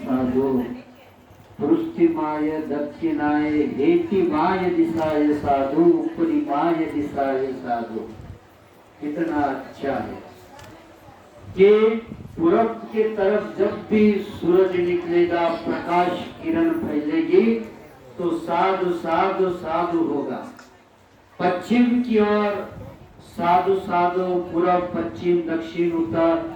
साधो पृष्ठिमाय दक्षिणाय हेटिमाय दिशाय साधु उपरिमाय दिशाय साधु। कितना अच्छा है कि पूरब के तरफ जब भी सूरज निकलेगा, प्रकाश किरण फैलेगी तो साधु साधु साधु होगा। पश्चिम की ओर साधु साधु, पूरब पश्चिम दक्षिण उत्तर,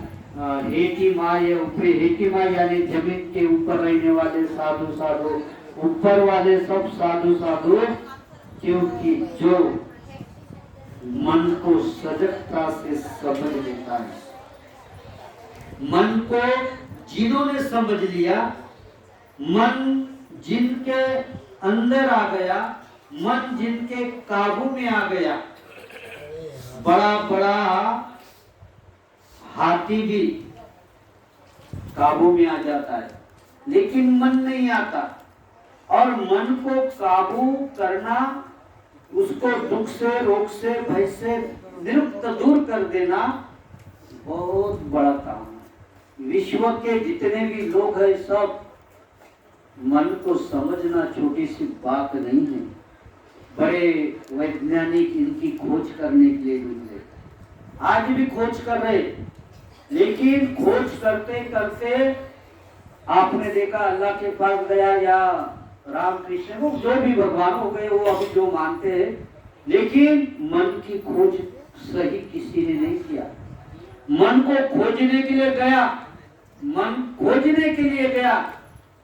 हेटिमाय ऊपरी, हेटिमाय यानी जमीन के ऊपर रहने वाले साधु साधु, ऊपर वाले सब साधु साधु। क्योंकि जो मन को सजगता से समझ लेता है, मन को जिन्होंने समझ लिया, मन जिनके अंदर आ गया, मन जिनके काबू में आ गया, बड़ा बड़ा हाथी भी काबू में आ जाता है, लेकिन मन नहीं आता। और मन को काबू करना, उसको दुख से, रोग से, भय से निरुक्त दूर कर देना बहुत बड़ा काम है। विश्व के जितने भी लोग हैं सब मन को समझना छोटी सी बात नहीं है। बड़े वैज्ञानिक इनकी खोज करने के लिए मिले, आज भी खोज कर रहे, लेकिन खोज करते करते आपने देखा अल्लाह के पास गया या राम कृष्ण को, जो भी भगवान हो गए वो अभी जो मानते हैं, लेकिन मन की खोज सही किसी ने नहीं किया। मन को खोजने के लिए गया, मन खोजने के लिए गया,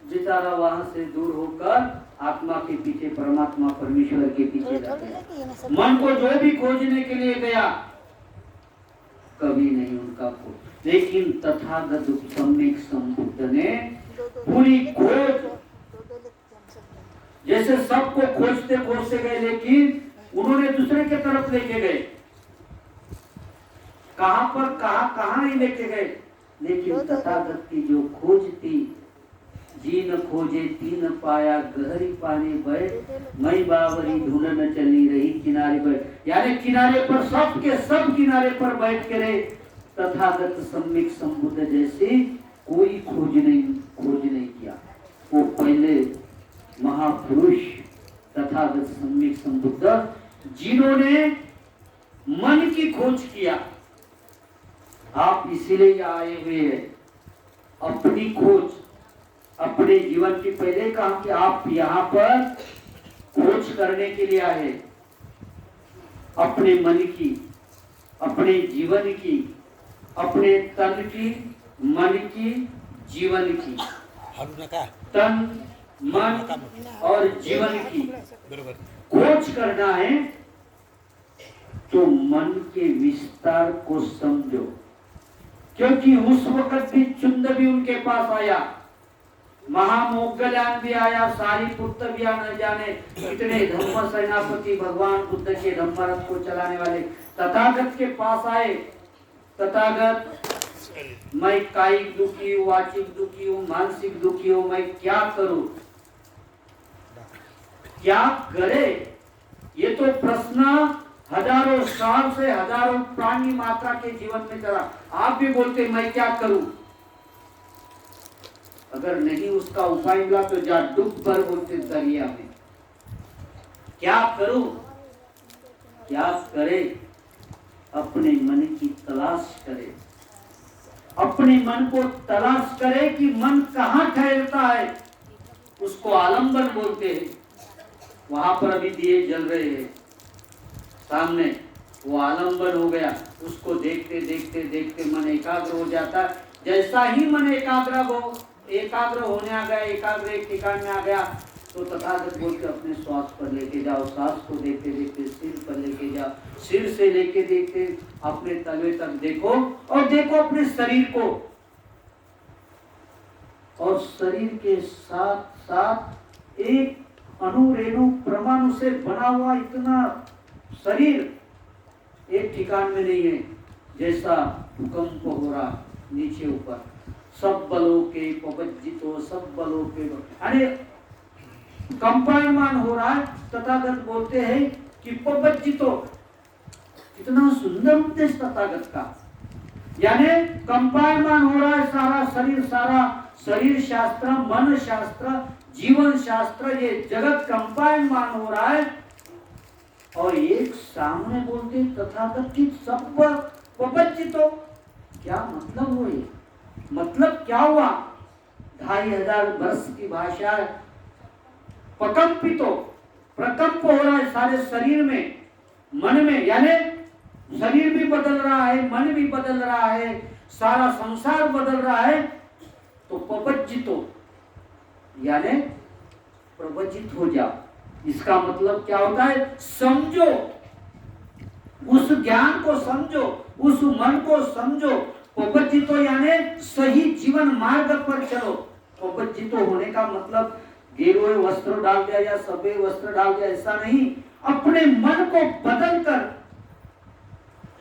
बेचारा वहां से दूर होकर आत्मा के पीछे, परमात्मा परमेश्वर के पीछे जाते। मन को जो भी खोजने के लिए गया कभी नहीं उनका खोज, लेकिन तथागत सम्यक संबुद्ध ने पूरी खोज, जैसे सबको खोजते खोजते गए, लेकिन उन्होंने दूसरे के तरफ लेके गए। कहां पर कहां नहीं लेके गए, लेकिन तथागत की जो खोज थी, जी न खोजे तीन पाया, गहरी पानी बैठ, मई बावरी ढूंढन चली रही किनारे बैठ। यानी किनारे पर, सब के सब किनारे पर बैठ के रहे। तथागत सम्यक संबुद्ध जैसे कोई खोज नहीं किया। वो पहले महापुरुष तथागत सम्यक संबुद्ध जिन्होंने मन की खोज किया। आप इसीलिए आए हुए हैं, अपनी खोज, अपने जीवन की। पहले कहा कि आप यहाँ पर खोज करने के लिए आए, अपने मन की, अपने जीवन की, अपने तन की, मन की, जीवन की, तन मन और जीवन की खोज करना है। तो मन के विस्तार को समझो, क्योंकि उस वक्त भी चुंद भी उनके पास आया, महामोग्गलान भी आया, सारीपुत्र भी न जाने कितने धर्म सेनापति भगवान बुद्ध के धम्मरथ को चलाने वाले तथागत के पास आए। तथागत, मैं कायिक दुखी हूँ, वाचिक दुखी हूँ, मानसिक दुखी हूँ, मैं क्या करूं, क्या करे? ये तो प्रश्न हजारों साल से हजारों प्राणी मात्रा के जीवन में चला। आप भी बोलते मैं क्या करूं? अगर नहीं उसका उपाय मिला तो जा डूब पर, बोलते दरिया में। क्या करूं, क्या करे? अपने मन की तलाश करे, अपने मन को तलाश करे कि मन कहाँ ठहरता है, उसको आलंबन बोलते हैं। वहां पर अभी दिए जल रहे हैं सामने, वो आलंबन हो गया, उसको देखते देखते देखते मन एकाग्र हो जाता है। जैसा ही मन एकाग्र होने आ गया, एकाग्र एक ठिकान में आ गया, तो तथागत बोलते अपने श्वास पर लेके जाओ, सांस को देखते देखते सिर पर लेके जाओ, सिर से लेके देखते अपने तलवे तक देखो, और देखो अपने शरीर को, और शरीर के साथ साथ एक अणु रेणु परमाणु से बना हुआ इतना शरीर एक ठिकान में नहीं है। जैसा भूकंप हो रहा नीचे ऊपर, सब बलों के पवज्जितो, सब बलों के, अरे कंपायमान हो रहा है। तथागत बोलते हैं कि पवज्जितो, इतना सुंदर उपदेश तथागत का, यानी कंपायमान हो रहा है सारा शरीर, सारा शरीर शास्त्र, मन शास्त्र, जीवन शास्त्र, ये जगत कंपायमान हो रहा है और एक सामने बोलते तथाकथित सब प्रपंचितो। क्या मतलब हुआ? मतलब क्या हुआ? 2500 वर्ष की भाषा है। प्रकंपितो, प्रकंप हो रहा है सारे शरीर में, मन में, यानी शरीर भी बदल रहा है, मन भी बदल रहा है, सारा संसार बदल रहा है। तो प्रपंचितो यानी प्रवचित हो जाओ। इसका मतलब क्या होता है? समझो, उस ज्ञान को समझो, उस मन को समझो। प्रवचितो यानी सही जीवन मार्ग पर चलो। प्रवचितो होने का मतलब गेरुए वस्त्र डाल दिया या सफेद वस्त्र डाल दिया, ऐसा नहीं। अपने मन को बदल कर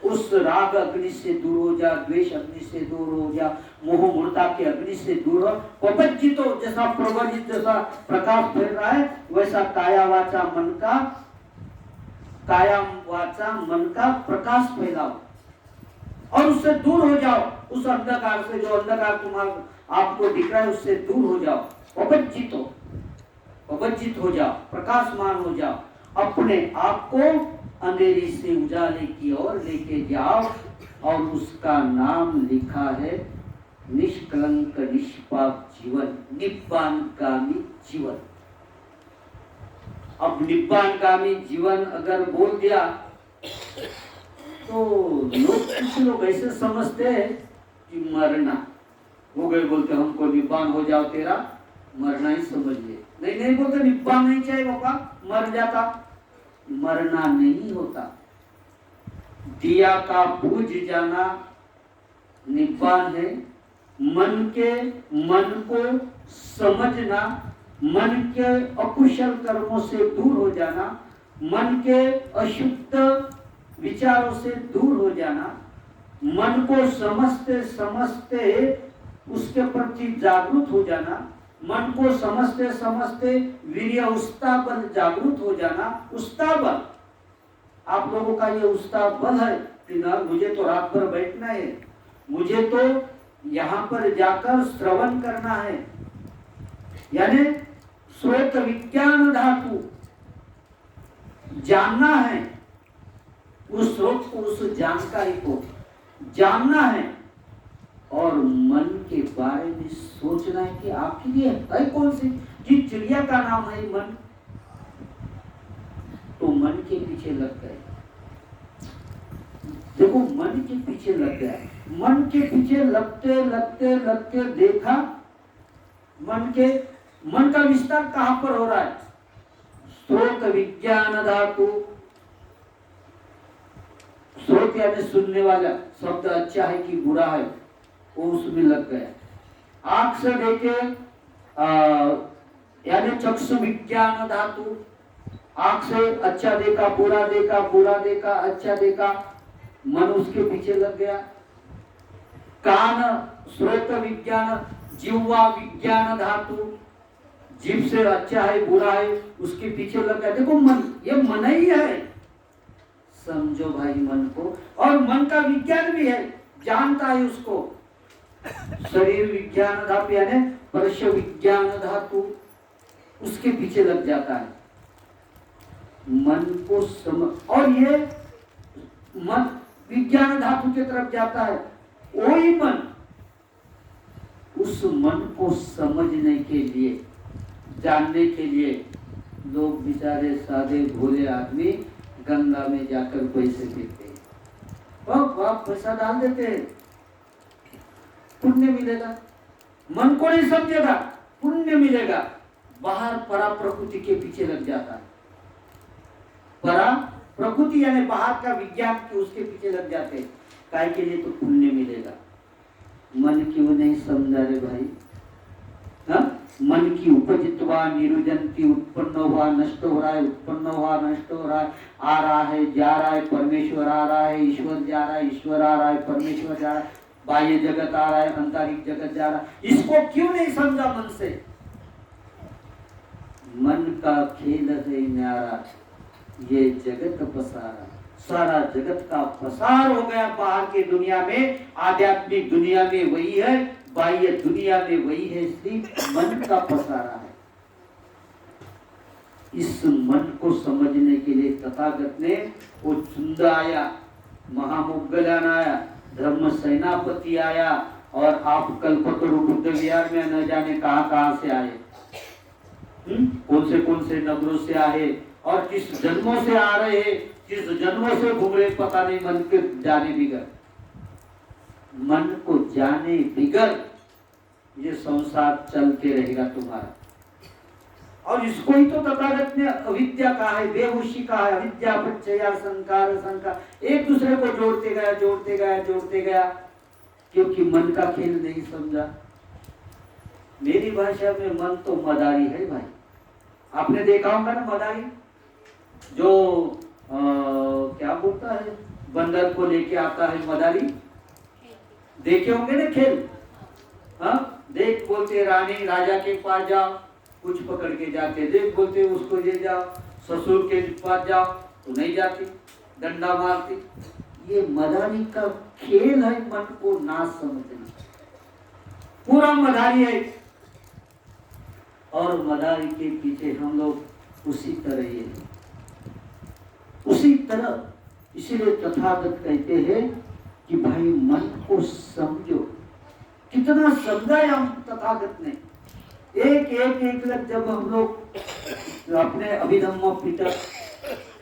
उस राग अग्नि से दूर हो जा, द्वेष अग्नि से दूर हो जा, मोह मूर्ता के अग्नि से दूर हो। प्रपंचितो जैसा प्रवचित, जैसा प्रकाश फैल रहा है, वैसा काया वाचा मन का प्रकाश फैलाओ और उससे दूर हो जाओ। उस अंधकार से, जो अंधकार तुम्हारा आपको दिख रहा है, उससे दूर हो जाओ। प्रपंचित हो जाओ, प्रकाशमान हो जाओ। अपने आप को अंधेरी से उजाले की ओर लेके जाओ और उसका नाम लिखा है निष्कलंक निष्पाप जीवन, निब्बानगामी जीवन। अब निब्बानगामी जीवन अगर बोल दिया तो कुछ लोग ऐसे समझते हैं कि मरना हो गए, बोलते हमको निब्बान हो जाओ, तेरा मरना ही समझ ले। नहीं बोलते निब्बान नहीं चाहिए बाबा, मर जाता। मरना नहीं होता, दिया का बुझ जाना निब्बान है। मन को समझना, मन के अकुशल कर्मों से दूर हो जाना, मन के अशुद्ध विचारों से दूर हो जाना, मन को समझते समझते उसके प्रति जागरूक हो जाना, मन को समझते समझते वीर्य उस्ताबल जागरूक हो जाना। उस्ताबल, आप लोगों का ये उस्ताबल है कि ना, मुझे तो रात भर बैठना है, मुझे तो यहाँ पर जाकर श्रवण करना है, यानी श्रोत विज्ञान धातु जानना है, उस स्रोत को, उस जानकारी को जानना है और मन के बारे में सोचना है कि आखिर ये है कौन सी, जिस चिड़िया का नाम है मन, तो मन के पीछे लग गए। देखो मन के पीछे लग गया, मन के पीछे लगते लगते लगते देखा मन का विस्तार कहां पर हो रहा है? स्रोत विज्ञान धातु, स्रोत यानी सुनने वाला शब्द, अच्छा है कि बुरा है, वो उसमें लग गया। आंख से देखे यानी चक्षु विज्ञान धातु, आंख से अच्छा देखा, बुरा देखा, बुरा देखा, अच्छा देखा, मन उसके पीछे लग गया। कान स्रोत विज्ञान, जिह्वा विज्ञान धातु, जीभ से अच्छा है बुरा है उसके पीछे लग गया। देखो मन, ये मन ही है, समझो भाई मन को। और मन का विज्ञान भी है, जानता है उसको। शरीर विज्ञान धातु यानी स्पर्श विज्ञान धातु, उसके पीछे लग जाता है। मन को समझ, और ये मन विज्ञान धातु की तरफ जाता है। वही मन, उस मन को समझने के लिए, जानने के लिए लोग बेचारे सादे भोले आदमी गंगा में जाकर पैसे देते हैं, पैसा डाल देते हैं, पुण्य मिलेगा। मन को नहीं समझेगा, पुण्य मिलेगा। बाहर परा प्रकृति के पीछे लग जाता है। परा प्रकृति यानी बाहर का विज्ञान के, उसके पीछे लग जाते हैं। काय के लिए? तो पुण्य मिलेगा। मन क्यों नहीं समझा रे भाई? हा? मन की उपजित्वा निरुजंती, उत्पन्न हुआ नष्ट हो रहा है, उत्पन्न हुआ नष्ट हो रहा है, आ रहा है जा रहा है, परमेश्वर आ रहा है, ईश्वर जा रहा है, ईश्वर आ रहा है, परमेश्वर जा रहा है, बाह्य जगत आ रहा है, आंतरिक जगत जा रहा है। इसको क्यों नहीं समझा मन से? मन का खेल है न्यारा, ये जगत पसारा, सारा जगत का पसार हो गया बाहर की दुनिया में। आध्यात्मिक दुनिया में वही है, बाह्य दुनिया में वही है, सिर्फ मन का पसारा है। इस मन को समझने के लिए तथागत ने वो चुंदा आया, महामुगलान आया, धर्म सेनापति आया, और आप कल्पतरु बुद्ध विहार में न जाने कहां से आए, कौन से नगरों से आए और किस जन्मों से आ रहे हैं, किस जन्मों से घूम रहे पता नहीं। मन के जाने बिगर, मन को जाने बिगर ये संसार चलते रहेगा तुम्हारा। और इसको ही तो तथागत ने अविद्या कहा है, बेहोशी कहा है। अविद्या पच्चया संकार संकार, एक दूसरे को जोड़ते गया, क्योंकि मन का खेल नहीं समझा। मेरी भाषा में मन तो मदारी है भाई। आपने देखा होगा ना मदारी, जो क्या बोलता है, बंदर को लेके आता है मदारी, देखे होंगे ना खेल। हाँ, देख बोलते रानी राजा के पास जाओ, कुछ पकड़ के जाते, देख बोलते उसको ले जाओ, ससुर के पास जाओ तो नहीं जाती, डंडा मारती। ये मदारी का खेल है, मन को ना समझना। पूरा मदारी है, और मदारी के पीछे हम लोग उसी तरह ही है, उसी तरह। इसीलिए तथागत कहते हैं कि भाई मन को समझो। कितना समझाया हम तथागत ने, एक लग जब हम लोग अपने अभिधम्म पिटक,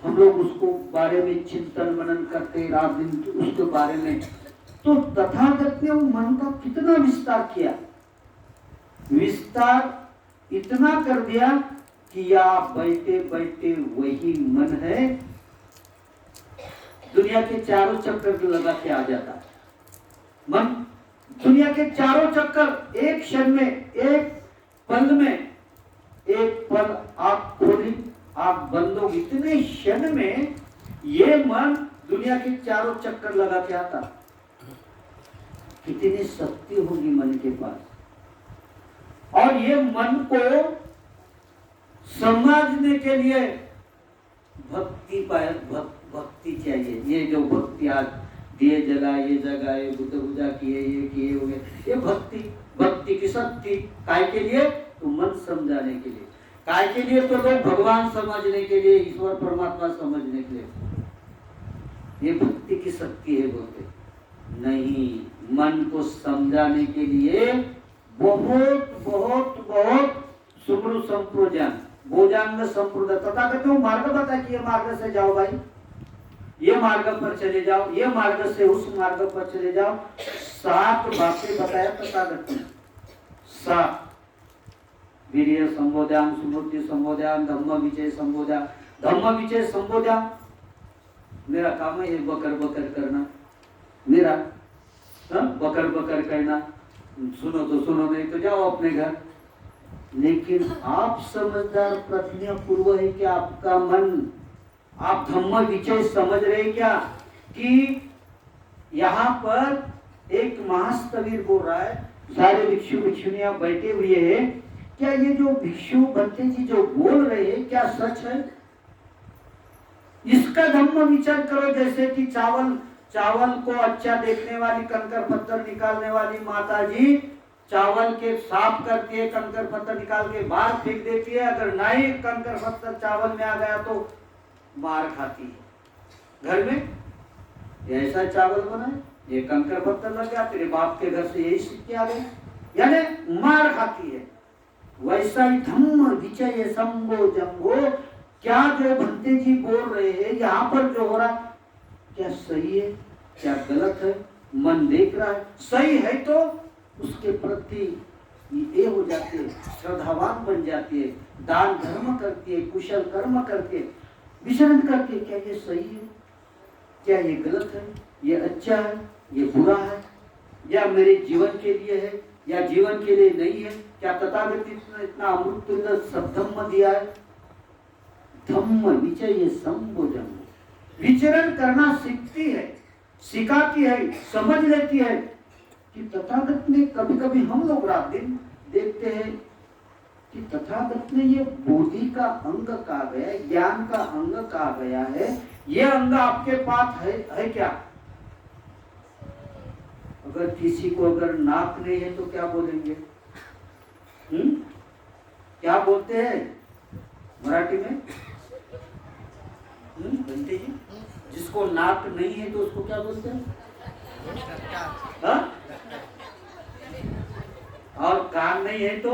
हम लोग उसको बारे में चिंतन मनन करते रात दिन उसके बारे में, तो तथागत ने मन का कितना विस्तार किया। विस्तार इतना कर दिया कि या बैठे बैठे वही मन है, दुनिया के चारों चक्कर लगा के आ जाता मन। दुनिया के चारों चक्कर एक क्षण में, एक पल में, एक पल आंख खोली आंख बंद हो, इतने क्षण में ये मन दुनिया के चारों चक्कर लगा के आता। कितनी शक्ति होगी मन के पास। और ये मन को समझने के लिए भक्ति चाहिए। ये जो भक्ति आज दिए जलाए, ये जगाए, बुद्ध पूजा किए, ये किए हो गए, ये भक्ति की शक्ति काय के लिए? तो मन समझाने के लिए। काय के लिए? तो लोग भगवान समझने के लिए, ईश्वर परमात्मा समझने के लिए। ये भक्ति की शक्ति है बोलते नहीं, मन को समझाने के लिए बहुत बहुत बहुत सुब्रु संप्रोजन भोजांग संप्रदाय तथागत मार्ग बता कि ये मार्ग से जाओ भाई, ये मार्ग पर चले जाओ, ये मार्ग से उस मार्ग पर चले जाओ। 7 बातें बताया तथागत ने। 7 वीर्य संबोधान, सुमृति संबोधान, धम्म विजय संबोधान। धम्म विजय संबोधान मेरा काम है बकर बकर करना, मेरा बकर बकर करना। सुनो तो सुनो, नहीं तो जाओ अपने घर। लेकिन आप समझदार प्रज्ञा पूर्व है कि आपका मन, आप धम्म विजय समझ रहे क्या कि यहाँ पर एक महास्तवीर बोल रहा है, सारे भिक्षु भिक्षुनियां बैठे हुए हैं, क्या ये जो भिक्षु बंते जी जो बोल रहे हैं क्या सच है? इसका धम्म विचार करो। जैसे कि चावल को अच्छा देखने वाली, कंकर पत्थर निकालने वाली माता जी चावल के साफ करके कंकर पत्थर निकाल के बाहर फेंक देती है। अगर नहीं कंकर पत्थर चावल में आ गया तो मार खाती है। घर में ऐसा चावल बना है, ये कंकर पत्थर लग गया, तेरे बाप के घर से यही सिक्के आ गए, यानी मार खाती है। वैसा ही धम्म विजय संभो जंभो, क्या जो भंते जी बोल रहे हैं यहाँ पर जो हो रहा है क्या सही है क्या गलत है? मन देख रहा है, सही है तो उसके प्रति ये हो जाती है, श्रद्धावान बन जाती है, दान धर्म करती है, कुशल कर्म करती है, विचरण करती है। क्या ये सही है, क्या ये गलत है, ये अच्छा है, ये बुरा है, या मेरे जीवन के लिए है या जीवन के लिए नहीं है? क्या तथागत इतना अमृत सद्धम्म दिया है? धम्म विजय संबोधन, विचरण करना सीखती है, सिखाती है, समझ लेती है कि तथागत ने कभी कभी हम लोग रात दिन देखते हैं कि तथागत ने ये बोधि का अंग कहा गया है, ज्ञान का अंग कहा गया है। ये अंग आपके पास है क्या? अगर किसी को अगर नाक नहीं है तो क्या बोलेंगे? क्या बोलते हैं मराठी में? बनते जी, जिसको नाक नहीं है तो उसको क्या बोलते हैं? हा? और कान नहीं है तो?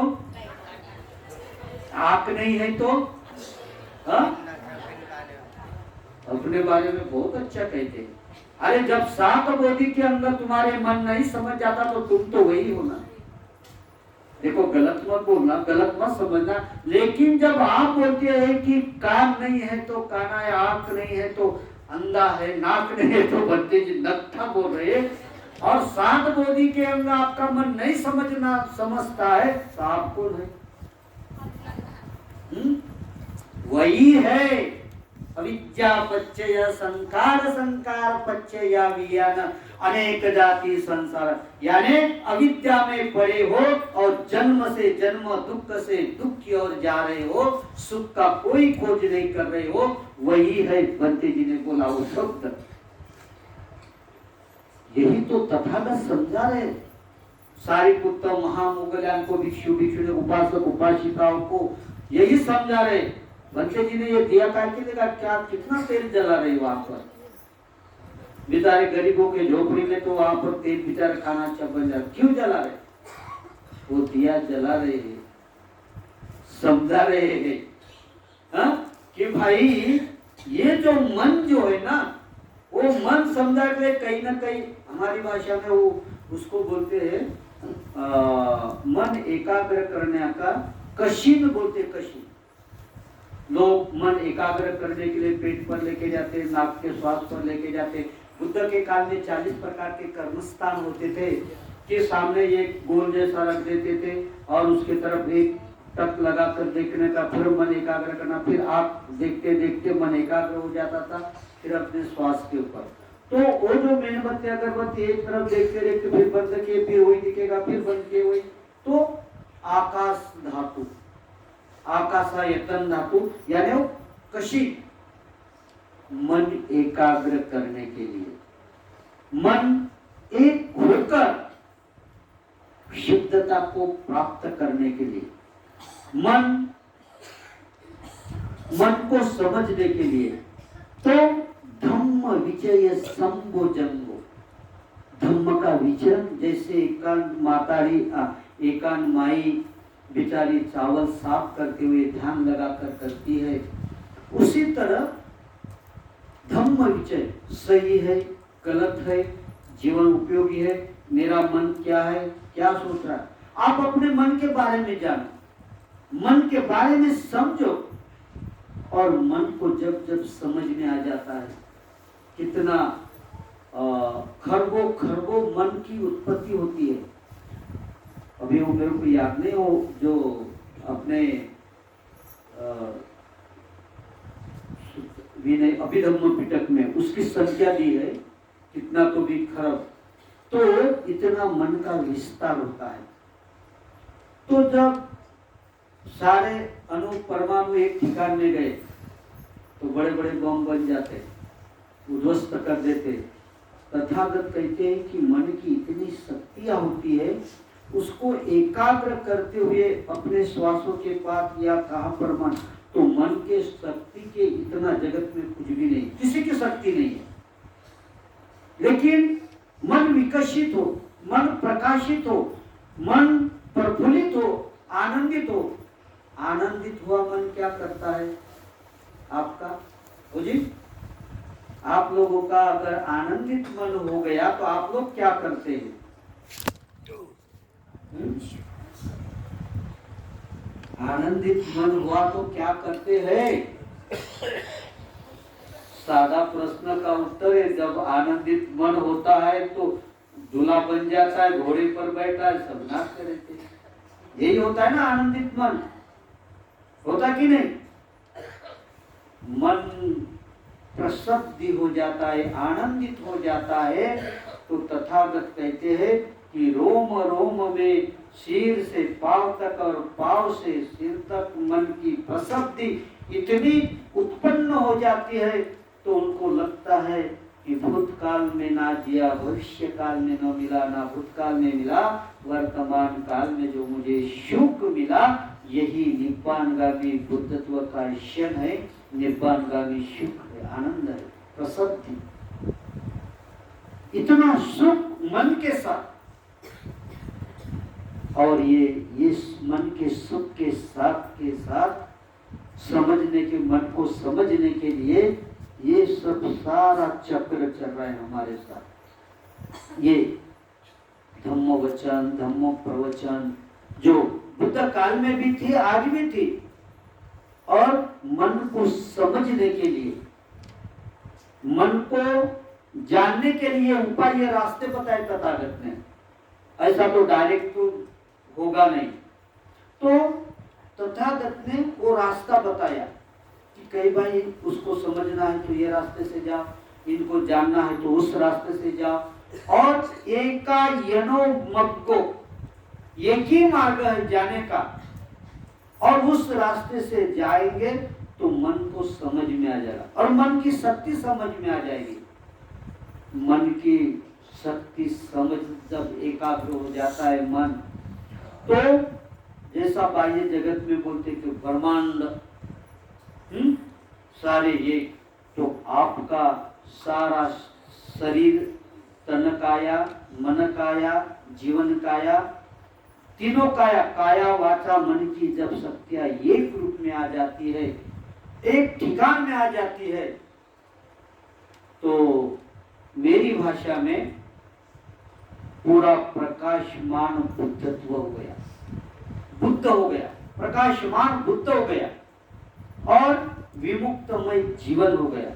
आंख नहीं है तो? हा? अपने बारे में बहुत अच्छा कहते हैं। अरे जब 7 बोधि के अंदर तुम्हारे मन नहीं समझ जाता तो तुम तो वही हो ना। देखो गलत मत बोलना, गलत मत समझना, लेकिन जब आप बोलते हैं कि कान नहीं है तो काना है, आंख नहीं है तो अंधा है, नाक नहीं है तो बंदे जी नत्था बोल रहे, और 7 बोधि के अंदर आपका मन नहीं समझता है तो आप कौन है? वही है अविद्या पच्चय संकार, संकार पच्चय विज्ञान, अनेक जाति संसार। यानी अविद्या में पड़े हो और जन्म से जन्म दुख से दुख की ओर जा रहे हो, सुख का कोई खोज नहीं कर रहे हो, वही है बंते जी ने बोला वो शब्द। यही तो तथागत समझा रहे सारिपुत्र महामुगल्यान को, भिक्षु भिक्षु उपासक उपासिकाओं को यही समझा रहे। बंते जी ने ये दिया करके देखा क्या कितना तेल जला रहे वहां पर, बेचारे गरीबों के झोपड़ी में तो वहां पर तेल बेचारे खाना अच्छा बन जाए, क्यों जला रहे? वो दिया जला रहे हैं, समझा रहे हैं कि भाई ये जो मन जो है ना, वो मन समझा के कहीं ना कहीं हमारी भाषा में वो उसको बोलते हैं मन एकाग्र करने का कशीन बोलते। कशीन लोग मन एकाग्र करने के लिए पेट पर लेके जाते, नाक के श्वास पर लेके जाते। बुद्ध के काल में 40 प्रकार के कर्मस्थान होते थे कि सामने एक गोल जैसा रख देते थे और उसके तरफ एक टक लगा कर देखने का, फिर मन एकाग्र करना, फिर आप देखते देखते मन एकाग्र हो जाता था, फिर अपने श्वास के ऊपर। तो वो जो मेणबत्ती अगरबत्ती एक तरफ देखते देखते फिर बंद किए, फिर वही दिखेगा, फिर बंद किए वही। तो आकाश धातु, आकाशायतन धातु, यानी वो कशी मन एकाग्र करने के लिए, मन एक होकर शुद्धता को प्राप्त करने के लिए, मन को समझने के लिए। तो धम्म विजय संभो जंगो, धम्म का विचरण जैसे एकांत मातारी एकांत माई बेचारी चावल साफ करते हुए ध्यान लगाकर करती है, उसी तरह धम्म विचय सही है गलत है, जीवन उपयोगी है, मेरा मन क्या है, क्या सोच रहा है। आप अपने मन के बारे में जानो, मन के बारे में समझो, और मन को जब जब समझ में आ जाता है कितना खरबों खरबों मन की उत्पत्ति होती है। अभी वो मेरे को याद नहीं, वो जो अपने विनय अभिधम्म पिटक में उसकी संख्या दी है कितना तो भी खरब, तो इतना मन का विस्तार होता है। तो जब सारे अणु परमाणु एक ठिकान में गए तो बड़े बड़े बम बन जाते, उध्वस्त कर देते। तथागत कहते हैं कि मन की इतनी शक्तियां होती है, उसको एकाग्र करते हुए अपने श्वासों के पास या कहां पर मन, तो मन के शक्ति के इतना जगत में कुछ भी नहीं, किसी की शक्ति नहीं है। लेकिन मन विकसित हो, मन प्रकाशित हो, मन प्रफुल्लित हो, आनंदित हो। आनंदित हुआ मन क्या करता है आपका? हो जी, आप लोगों का अगर आनंदित मन हो गया तो आप लोग क्या करते हैं? आनंदित मन हुआ तो क्या करते हैं? सादा प्रश्न का उत्तर है, जब आनंदित मन होता है तो दूल्हा बन जाता है, घोड़े पर बैठा है, सब नाच करते। यही होता है ना आनंदित मन, होता कि नहीं? मन प्रसन्न हो जाता है, आनंदित हो जाता है। तो तथागत कहते हैं कि रोम रोम में सिर से पांव तक और पांव से सिर तक मन की प्रसक्ति इतनी उत्पन्न हो जाती है तो उनको लगता है कि भूतकाल में ना जिया, भविष्य काल में न मिला, ना भूतकाल में मिला, वर्तमान काल में जो मुझे सुख मिला, यही निब्बानगामी बुद्धत्व का क्षण है, निब्बानगामी सुख है, आनंद है, प्रसिद्धि। इतना सुख मन के साथ, और ये मन के सुख के साथ समझने के, मन को समझने के लिए ये सब सारा चक्र चल रहा है हमारे साथ। ये धम्मो वचन, धम्मो प्रवचन जो बुद्ध काल में भी थी, आज भी थी, और मन को समझने के लिए, मन को जानने के लिए उपाय, ये रास्ते बताए तथागत ने। ऐसा तो डायरेक्ट तो होगा नहीं, तो तथागत ने वो रास्ता बताया कि कई भाई उसको समझना है तो ये रास्ते से जाओ, इनको जानना है तो उस रास्ते से जाओ, और एकायनो मग्गो, एक ही मार्ग है जाने का, और उस रास्ते से जाएंगे तो मन को समझ में आ जाएगा, और मन की शक्ति समझ में आ जाएगी। मन की शक्ति समझ जब एकाग्र हो जाता है मन, तो जैसा बाह्य जगत में बोलते कि ब्रह्मांड सारे ये, तो आपका सारा शरीर, तन काया, मन काया, जीवन काया, तीनों काया, काया वाचा मन की जब शक्तियां एक रूप में आ जाती है, एक ठिकान में आ जाती है, तो मेरी भाषा में पूरा प्रकाशमान बुद्धत्व हो गया, बुद्ध हो गया, प्रकाशमान बुद्ध हो गया, और विमुक्तमय जीवन हो गया,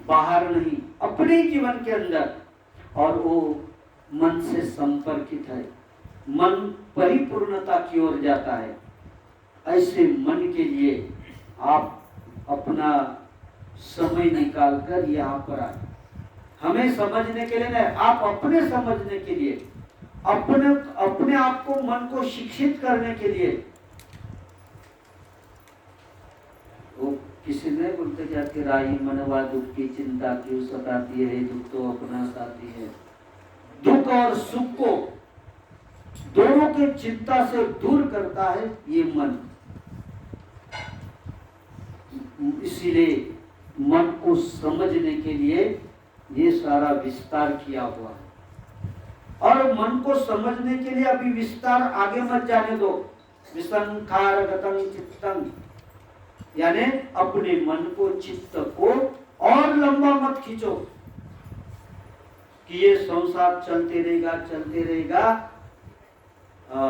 बाहर नहीं, अपने जीवन के अंदर, और वो मन से संपर्कित है, मन परिपूर्णता की ओर जाता है। ऐसे मन के लिए आप अपना समय निकालकर यहाँ पर आए, हमें समझने के लिए नहीं, आप अपने समझने के लिए, अपने आप को, मन को शिक्षित करने के लिए। वो किसी ने बोलते क्या कि राही मनवा दुख की चिंता क्यों सताती है, दुख तो अपना साथी है। दुख और सुख को दोनों के चिंता से दूर करता है ये मन। इसीलिए मन को समझने के लिए ये सारा विस्तार किया हुआ है, और मन को समझने के लिए अभी विस्तार आगे मत जाने दो। विसंखारगतं चित्तं, यानी अपने मन को, चित्त को और लंबा मत खींचो कि ये संसार चलते रहेगा,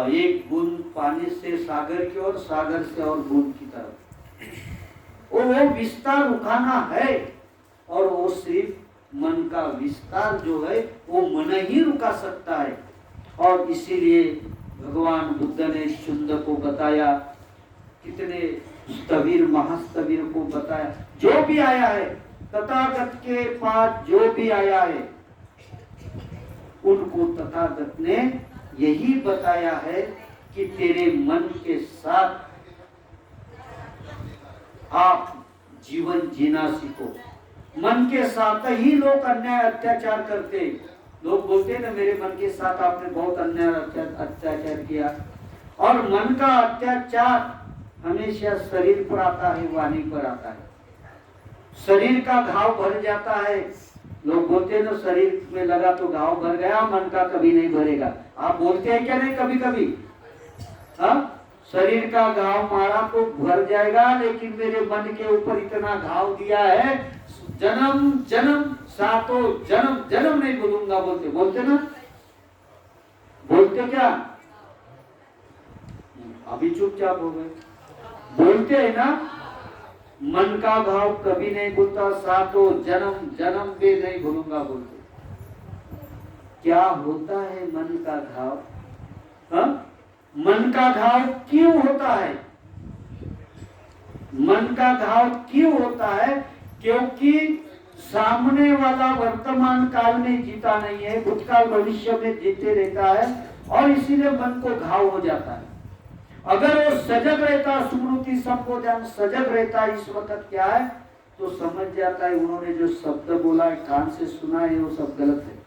एक बूंद पानी से सागर की ओर, सागर से और बूंद की तरफ। वो विस्तार उठाना है, और वो सिर्फ मन का विस्तार जो है वो मन ही रुका सकता है। और इसीलिए भगवान बुद्ध ने शुद्ध को बताया, कितने स्थविर महास्थविर को बताया, जो भी आया है तथागत के पास, जो भी आया है उनको तथागत ने यही बताया है कि तेरे मन के साथ आप जीवन जीना सीखो। मन के साथ ही लोग अन्याय अत्याचार करते, लोग बोलते ना मेरे मन के साथ आपने बहुत अन्याय अत्याचार किया, और मन का अत्याचार हमेशा शरीर पर आता है, वाणी पर आता है। शरीर का घाव भर जाता है, लोग बोलते ना शरीर में लगा तो घाव भर गया, मन का कभी नहीं भरेगा। आप बोलते हैं क्या नहीं कभी कभी? हाँ, शरीर का घाव मारा तो भर जाएगा, लेकिन मेरे मन के ऊपर इतना घाव दिया है, जन्म जन्म सातों जन्म नहीं भूलूंगा। बोलते ना, बोलते क्या? अभी चुपचाप हो गए। बोलते है ना, मन का घाव कभी नहीं भूलता, सातों जन्म भी नहीं भूलूंगा बोलते। क्या होता है मन का घाव? हाँ, मन का घाव क्यों होता है? मन का घाव क्यों होता है? क्योंकि सामने वाला वर्तमान काल में जीता नहीं है, भूतकाल भविष्य में जीते रहता है, और इसीलिए मन को घाव हो जाता है। अगर वो सजग रहता, स्मृति संबोधन सजग रहता, इस वक्त क्या है तो समझ जाता है उन्होंने जो शब्द बोला है, कान से सुना है, वो सब गलत है।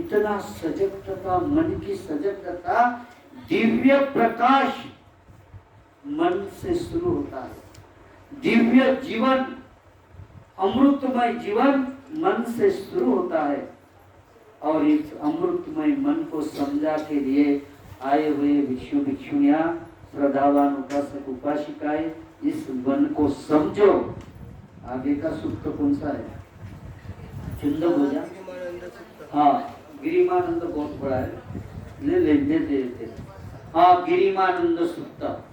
इतना सजगता, मन की सजगता, दिव्य प्रकाश मन से शुरू होता है। दिव्य जीवन, अमृतमय जीवन मन से शुरू होता है। और इस अमृतमय मन को समझा के लिए आए हुए भिक्षु भिक्षुणियां, श्रद्धावान उपासक उपासिकाएं, इस मन को समझो। आगे का सूक्त कौन सा है? चुंद हो जा। हाँ, गिरिमानंद बहुत बड़ा है, ले लेते हाँ, गिरिमानंद सूक्त।